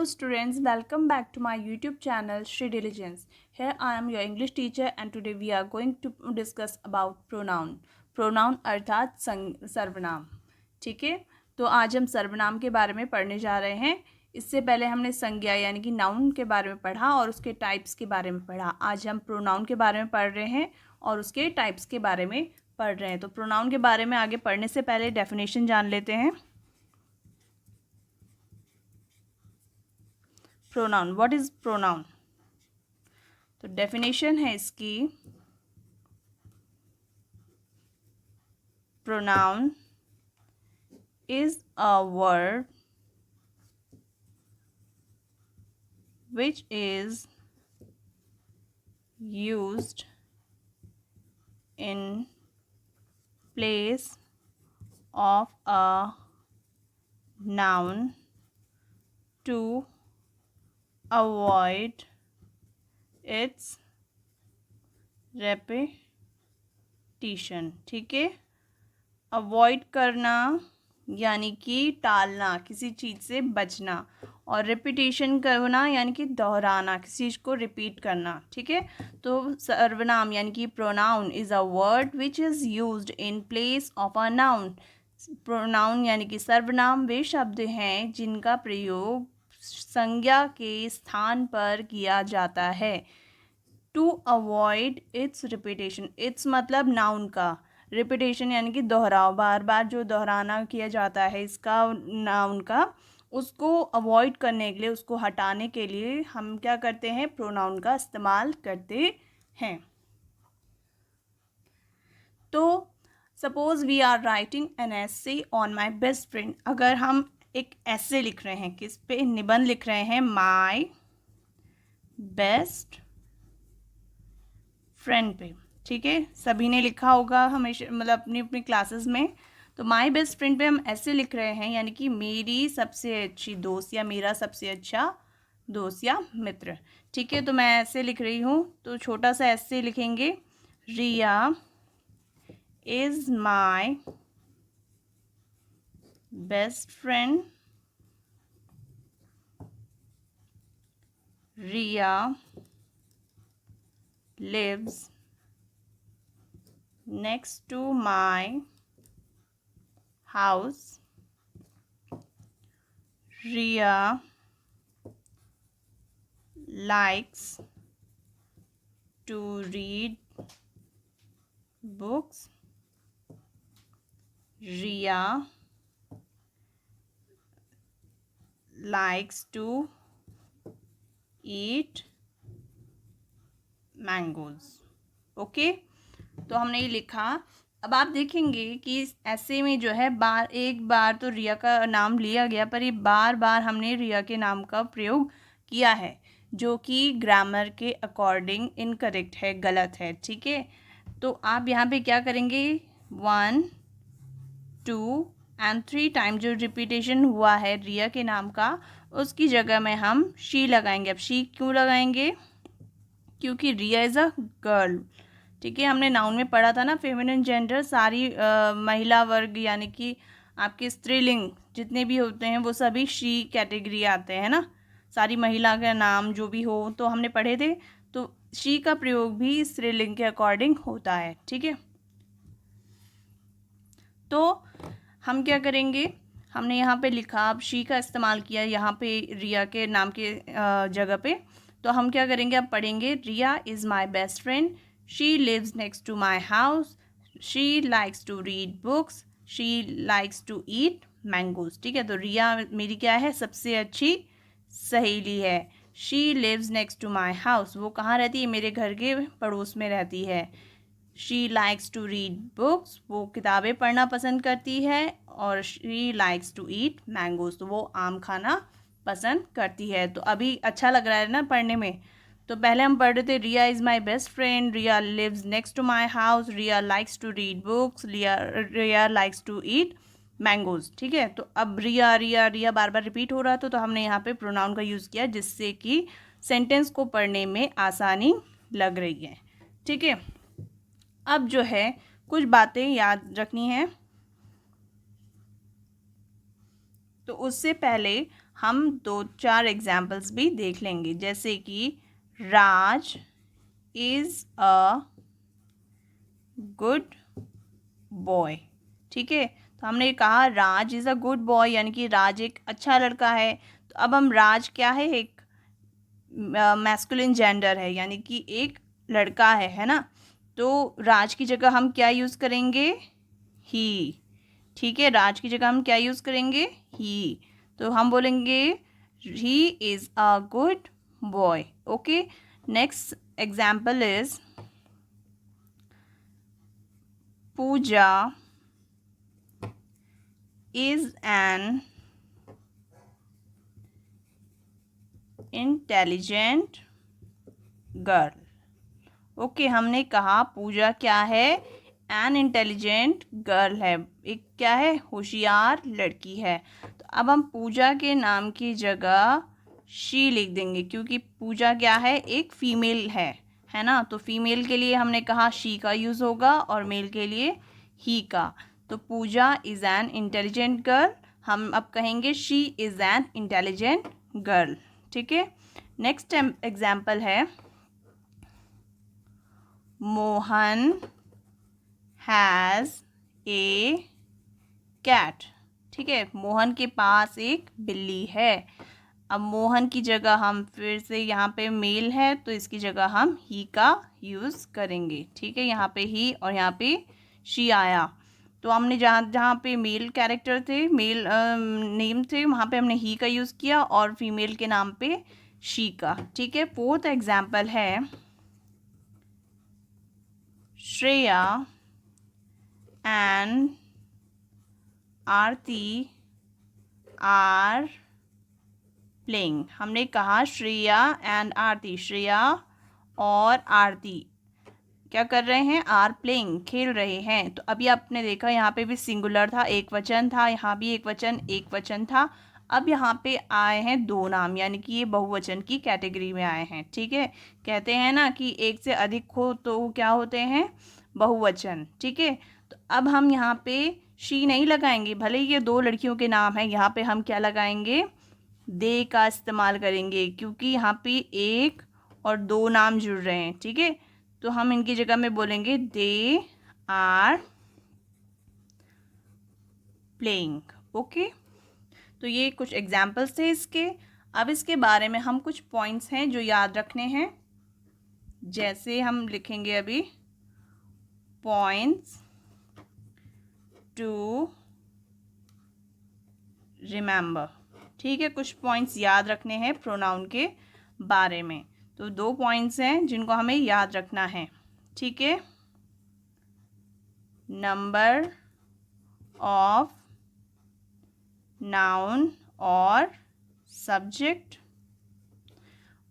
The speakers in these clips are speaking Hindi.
students, welcome back to my YouTube channel Shri Diligence. Here I am your English teacher and today we are going to discuss about pronoun. Pronoun अर्थात सर्वनाम. ठीक है, तो आज हम सर्वनाम के बारे में पढ़ने जा रहे हैं. इससे पहले हमने संज्ञा यानी कि नाउन के बारे में पढ़ा और उसके टाइप्स के बारे में पढ़ा. आज हम प्रोनाउन के बारे में पढ़ रहे हैं और उसके टाइप्स के बारे में पढ़ रहे हैं. तो प्रोनाउन के बारे में आगे पढ़ने से पहले डेफिनेशन जान लेते हैं. Pronoun, what is pronoun? तो डेफिनेशन है इसकी, pronoun is a word which is used in place of a noun to avoid its repetition. ठीक है, अवॉइड करना यानी कि टालना, किसी चीज़ से बचना, और रिपीटेशन करना यानी कि दोहराना, किसी चीज़ को रिपीट करना. ठीक है, तो सर्वनाम यानी कि pronoun is a word which is used in place of a noun. Pronoun यानी कि सर्वनाम वे शब्द हैं जिनका प्रयोग संज्ञा के स्थान पर किया जाता है. To avoid its repetition, its मतलब नाउन का, रिपीटेशन यानी कि दोहराव, बार बार जो दोहराना किया जाता है इसका नाउन का, उसको अवॉइड करने के लिए, उसको हटाने के लिए हम क्या करते हैं? प्रोनाउन का इस्तेमाल करते हैं. तो suppose we are writing an essay on my best friend. अगर हम एक ऐसे लिख रहे हैं, किस पे? निबंध लिख रहे हैं माई बेस्ट फ्रेंड पे. ठीक है, सभी ने लिखा होगा हमेशा, मतलब अपनी अपनी क्लासेस में. तो माई बेस्ट फ्रेंड पे हम ऐसे लिख रहे हैं यानी कि मेरी सबसे अच्छी दोस्त या मेरा सबसे अच्छा दोस्त या मित्र. ठीक है, तो मैं ऐसे लिख रही हूँ, तो छोटा सा ऐसे लिखेंगे, Riya is my best friend. Riya lives next to my house. Riya likes to read books. Riya likes to eat mangoes. Okay, तो हमने ये लिखा. अब आप देखेंगे कि इस ऐसे में जो है एक बार तो रिया का नाम लिया गया, पर ये बार बार हमने रिया के नाम का प्रयोग किया है, जो कि ग्रामर के अकॉर्डिंग इनकरेक्ट है, गलत है. ठीक है, तो आप यहाँ पे क्या करेंगे? 1, 2 and 3 टाइम जो रिपीटेशन हुआ है रिया के नाम का, उसकी जगह में हम शी लगाएंगे. अब शी क्यों लगाएंगे? क्योंकि रिया इज़ अ गर्ल. ठीक है, हमने नाउन में पढ़ा था ना, फेमिनिन जेंडर, सारी महिला वर्ग यानी कि आपके स्त्रीलिंग जितने भी होते हैं वो सभी शी कैटेगरी आते हैं ना, सारी महिला का नाम जो भी हो, तो हमने पढ़े थे. तो शी का प्रयोग भी स्त्रीलिंग के अकॉर्डिंग होता है. ठीक है, तो हम क्या करेंगे? हमने यहाँ पे लिखा, अब शी का इस्तेमाल किया यहाँ पे रिया के नाम के जगह पे. तो हम क्या करेंगे? अब पढ़ेंगे, Riya is my best friend. She lives next to my house. She likes to read books. She likes to eat mangoes. ठीक है, तो रिया मेरी क्या है? सबसे अच्छी सहेली है. She lives next to my house, वो कहाँ रहती है? मेरे घर के पड़ोस में रहती है. She likes to read books, वो किताबें पढ़ना पसंद करती है. और she likes to eat mangoes, तो वो आम खाना पसंद करती है. तो अभी अच्छा लग रहा है ना पढ़ने में. तो पहले हम पढ़ रहे थे, Riya is my best friend, Riya lives next to my house, Riya likes to read books, Riya likes to eat mangoes. ठीक है, तो अब रिया रिया रिया बार बार रिपीट हो रहा था, तो हमने यहाँ पे प्रोनाउन का यूज़ किया, जिससे कि सेंटेंस को पढ़ने में आसानी लग रही है. ठीक है, अब जो है कुछ बातें याद रखनी है. तो उससे पहले हम 2-4 एग्जाम्पल्स भी देख लेंगे, जैसे कि राज इज़ अ गुड बॉय। ठीक है, तो हमने कहा राज इज़ अ गुड बॉय, यानी कि राज एक अच्छा लड़का है। तो अब हम राज क्या है, एक मैस्कुलिन जेंडर है, यानी कि एक लड़का है ना। तो राज की जगह हम क्या यूज़ करेंगे, ही। ठीक है, राज की जगह हम क्या यूज़ करेंगे, ही। तो हम बोलेंगे he is a good boy. Okay, next example is Pooja is an intelligent girl. Okay, हमने कहा पूजा क्या है, एन इंटेलिजेंट गर्ल है, एक क्या है, होशियार लड़की है। तो अब हम पूजा के नाम की जगह शी लिख देंगे, क्योंकि पूजा क्या है, एक फीमेल है ना। तो फीमेल के लिए हमने कहा शी का यूज़ होगा और मेल के लिए ही का। तो पूजा इज़ एन इंटेलिजेंट गर्ल, हम अब कहेंगे she is an intelligent girl. ठीक है, नेक्स्ट एग्जाम्पल है मोहन हैज़ ए कैट। ठीक है, मोहन के पास एक बिल्ली है। अब मोहन की जगह हम फिर से यहाँ पे मेल है, तो इसकी जगह हम ही का यूज़ करेंगे। ठीक है, यहाँ पे ही और यहाँ पे शी आया। तो हमने जहाँ जहाँ पे मेल कैरेक्टर थे, मेल नेम थे, वहाँ पे हमने ही का यूज़ किया और फीमेल के नाम पे शी का। ठीक है, फोर्थ एग्जाम्पल है Shreya and Aarti are playing. हमने कहा श्रेया एंड आरती, श्रेया और आरती क्या कर रहे हैं, आर प्लेइंग, खेल रहे हैं। तो अभी आपने देखा यहाँ पे भी सिंगुलर था, एक वचन था, यहाँ भी एक वचन था। अब यहाँ पे आए हैं दो नाम, यानी कि ये बहुवचन की कैटेगरी में आए हैं। ठीक है, कहते हैं ना कि एक से अधिक हो तो क्या होते हैं, बहुवचन। ठीक है, तो अब हम यहाँ पे शी नहीं लगाएंगे, भले ही ये दो लड़कियों के नाम हैं, यहाँ पे हम क्या लगाएंगे, दे का इस्तेमाल करेंगे, क्योंकि यहाँ पे एक और दो नाम जुड़ रहे हैं। ठीक है, तो हम इनकी जगह में बोलेंगे दे आर प्लेइंग। ओके, तो ये कुछ एग्जाम्पल्स थे इसके। अब इसके बारे में हम कुछ पॉइंट्स हैं जो याद रखने हैं, जैसे हम लिखेंगे अभी पॉइंट्स टू रिमेंबर। ठीक है, कुछ पॉइंट्स याद रखने हैं प्रोनाउन के बारे में। तो 2 पॉइंट्स हैं जिनको हमें याद रखना है। ठीक है, नंबर ऑफ नाउन और subject,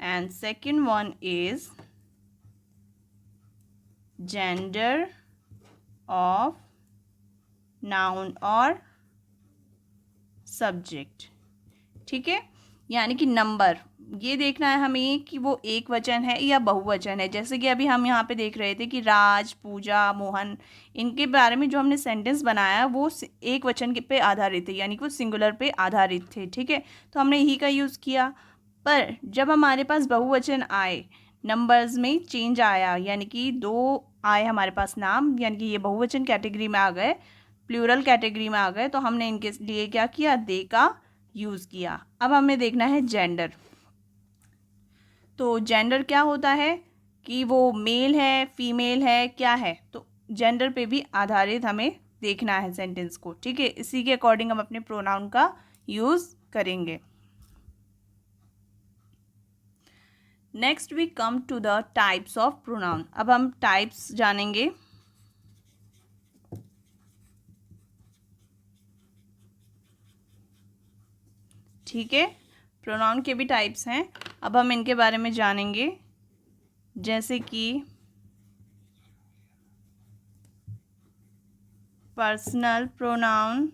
and second one is gender of noun और सब्जेक्ट। ठीक है, यानी कि नंबर ये देखना है हमें कि वो एक वचन है या बहुवचन है। जैसे कि अभी हम यहाँ पे देख रहे थे कि राज, पूजा, मोहन, इनके बारे में जो हमने सेंटेंस बनाया वो एक वचन के पे आधारित थे, यानी कि वो सिंगुलर पे आधारित थे। ठीक है, तो हमने ही का यूज़ किया। पर जब हमारे पास बहुवचन आए, नंबर्स में चेंज आया, यानी कि दो आए हमारे पास नाम, यानी कि ये बहुवचन कैटेगरी में आ गए, प्लूरल कैटेगरी में आ गए, तो हमने इनके लिए क्या किया, दे का यूज़ किया। अब हमें देखना है जेंडर। तो जेंडर क्या होता है कि वो मेल है, फीमेल है, क्या है। तो जेंडर पे भी आधारित हमें देखना है सेंटेंस को। ठीक है, इसी के अकॉर्डिंग हम अपने प्रोनाउन का यूज़ करेंगे। Next we come to the types of pronoun. अब हम टाइप्स जानेंगे। ठीक है, प्रोनाउन के भी टाइप्स हैं, अब हम इनके बारे में जानेंगे। जैसे कि personal pronoun,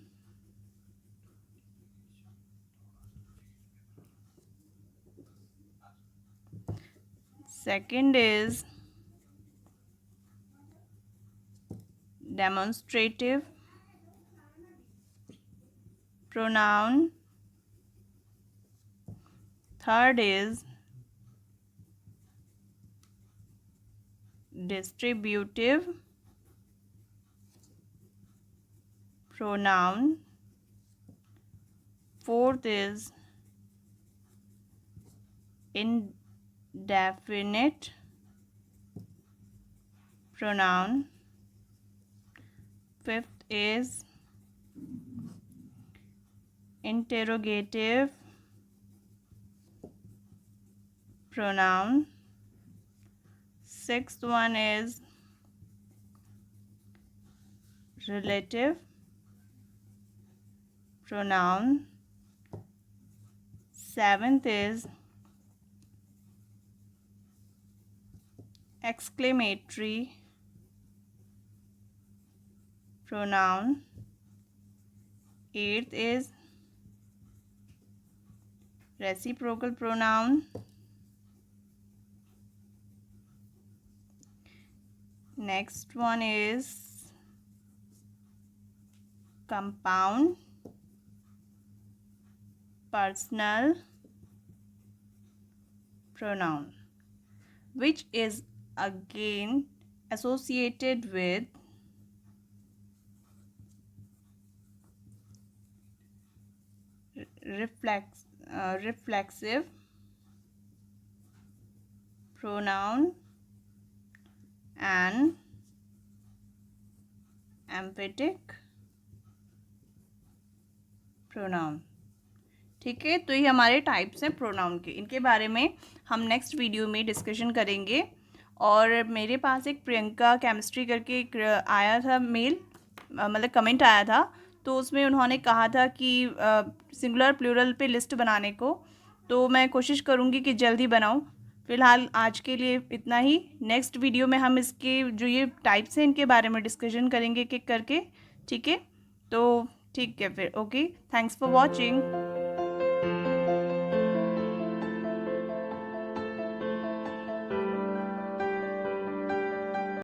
second is demonstrative pronoun, third is distributive pronoun. Fourth is indefinite pronoun. Fifth is interrogative pronoun. Sixth one is relative pronoun. Seventh is exclamatory pronoun. Eighth is reciprocal pronoun. Next one is compound personal pronoun, which is again associated with reflexive pronoun and emphatic pronoun. ठीक है, तो ये हमारे टाइप्स हैं प्रोनाउन के. इनके बारे में हम नेक्स्ट वीडियो में डिस्कशन करेंगे. और मेरे पास एक प्रियंका केमिस्ट्री करके एक आया था मेल, मतलब कमेंट आया था, तो उसमें उन्होंने कहा था कि सिंगुलर प्लूरल पे लिस्ट बनाने को, तो मैं कोशिश करूँगी कि जल्दी बनाऊँ. फ़िलहाल आज के लिए इतना ही. नेक्स्ट वीडियो में हम इसके जो ये टाइप्स हैं इनके बारे में डिस्कशन करेंगे एक एक करके. ठीक है, तो ठीक है फिर. Okay, thanks for watching.